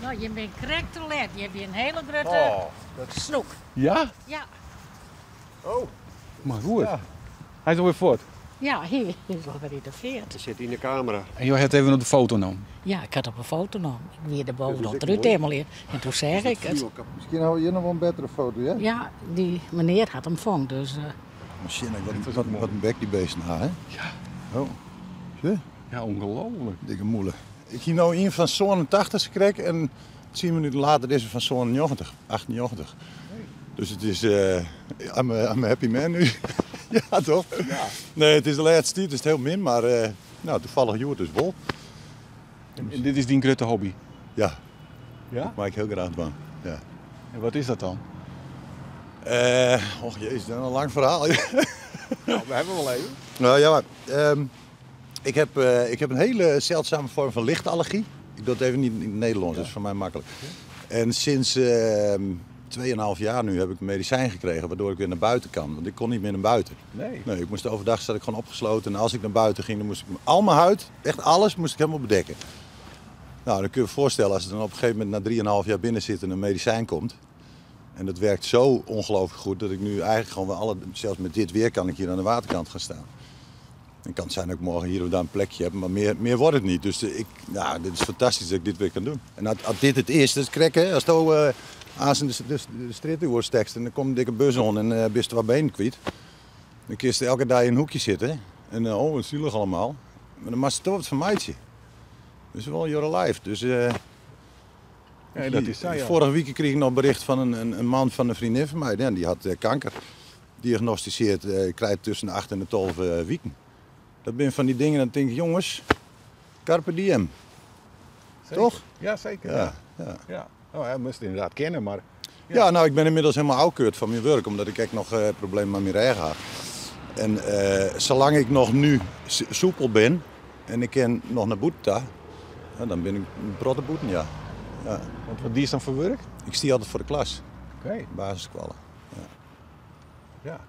Nou, je bent correct te let. Je hebt hier een hele grote snoek. Ja? Ja. Oh. Maar goed. Ja. Hij is alweer voort. Ja, hier is wel weer de veert. Hij zit in de camera. En jij hebt even op de foto genomen. Ja, ik had op een foto genomen. Ik weer erbovenop eruit helemaal in. En toen zeg ik het. Misschien hou je nog wel een betere foto, ja? Ja, die meneer had hem vang, dus... Machine, wat een bek die beest na, hè? Ja. Oh. Zie? Ja, ongelooflijk. Dikke moelen. Ik ging nou een van zo'n 80 gekregen en 10 minuten later is er van zo'n 90, 98. Nee. Dus het is, I'm a happy man nu. Ja, toch? Ja. Nee, het is de laatste tijd, het is heel min, maar nou, toevallig joert dus bol. En dit is die grote hobby? Ja. Ja? Dat maak ik heel graag van. Ja. En wat is dat dan? Och jezus, dat is een lang verhaal. Nou, we hebben wel even. Nou ja, maar, ik heb een hele zeldzame vorm van lichtallergie. Ik doe het even niet in het Nederlands, dat is voor mij makkelijk. En sinds 2,5 jaar nu heb ik een medicijn gekregen waardoor ik weer naar buiten kan. Want ik kon niet meer naar buiten. Nee, ik moest overdag zat ik gewoon opgesloten. En als ik naar buiten ging, dan moest ik al mijn huid, echt alles, moest ik helemaal bedekken. Nou, dan kun je je voorstellen als er dan op een gegeven moment na 3,5 jaar binnen zit en een medicijn komt. En dat werkt zo ongelooflijk goed dat ik nu eigenlijk gewoon zelfs met dit weer kan ik hier aan de waterkant gaan staan. Het kan zijn dat ik morgen hier of daar een plekje heb, maar meer wordt het niet. Dus dit is fantastisch dat ik dit weer kan doen. En als dit het is, dat is krek hè. Als je aan de straat wordt stekst en dan komt een dikke bus on en bist er wat benen kwijt. Dan kun je elke dag in een hoekje zitten. En wat zielig allemaal. Maar dan mag je toch wat van meidje. Dus wel your life. Dus, ja, dat is zo, ja. Vorige week kreeg ik nog bericht van een man van een vriendin van mij. Die had kanker. Diagnosticeerd, krijgt tussen de 8 en de 12 weken. Dat ben van die dingen, dan denk ik, jongens, carpe diem. Zeker. Toch? Ja, zeker. Ja. Oh, hij moest het inderdaad kennen, maar... Ja, nou, ik ben inmiddels helemaal oudkeurd van mijn werk, omdat ik echt nog problemen met mijn rug had. En zolang ik nog nu soepel ben en ik ken nog naar Boeta, dan ben ik een protte boeten, ja. Want wat die is dan voor werk? Ik zie altijd voor de klas. Oké. Basiskwallen. Ja.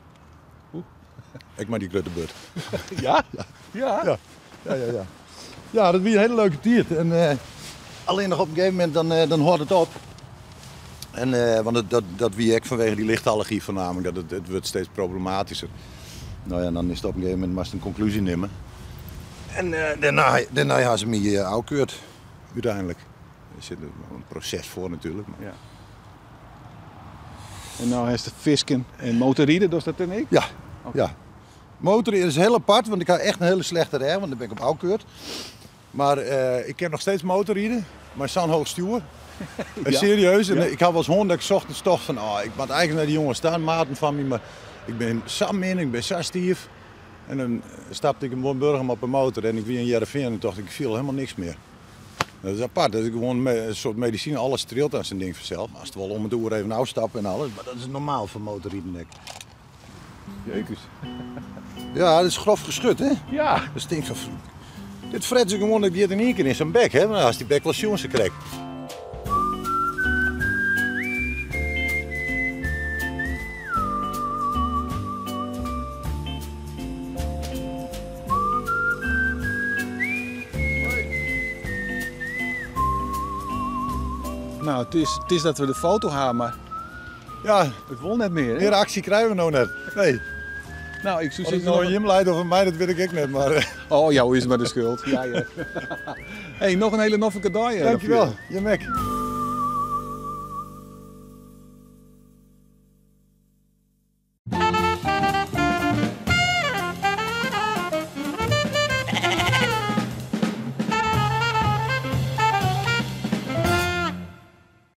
Ik maar die kluttenbeurt. Ja? Ja. Ja, dat was een hele leuke tijd. En alleen nog op een gegeven moment dan hoort het op. En, want dat wie ik vanwege die lichtallergie voornamelijk, dat het wordt steeds problematischer. Nou ja, dan is het op een gegeven moment maar een conclusie nemen. En daarna hebben ze me oudkeurd, uiteindelijk. Er zit een proces voor natuurlijk. Maar... Ja. En nou is het fisken en motorrijden, dus dat en ik? Ja, ja. Motor is heel apart, want ik had echt een hele slechte rij, want dan ben ik op oudkeurd. Maar ik kan nog steeds motorrijden, maar zo'n hoog stuwen. Ja. Serieus, en ik had wel eens horen dat ik 's ochtends toch van, ik moet eigenlijk naar die jongen staan, maten van me, maar ik ben Sam in, ik ben Sastief. En dan stapte ik in Woonburgum op een motor en ik weer in Jereveen en dacht ik viel helemaal niks meer. Dat is apart, dat ik gewoon een soort medicine, alles trilt aan zijn ding vanzelf. Als het wel om het oer even uitstappen en alles, maar dat is normaal voor motorrijden, denk ik. Jezus. Ja, dat is grof geschud, hè? Ja. Dat stinkt van vroeg. Dit fret ze gewoon dat je het in één keer in zijn bek, hè? Maar als die bek wel jongens krijgt. Nou, het is dat we de foto hebben, maar Ja, het wil net meer, hè? meer actie krijgen we nou net. Nee. Nou, ik zou Als ik zeggen... nou een leidt of van mij, dat weet ik net, maar... Oh, jou is maar de schuld. Ja. Hey, nog een hele noffe cadeau. Dankjewel, je mek.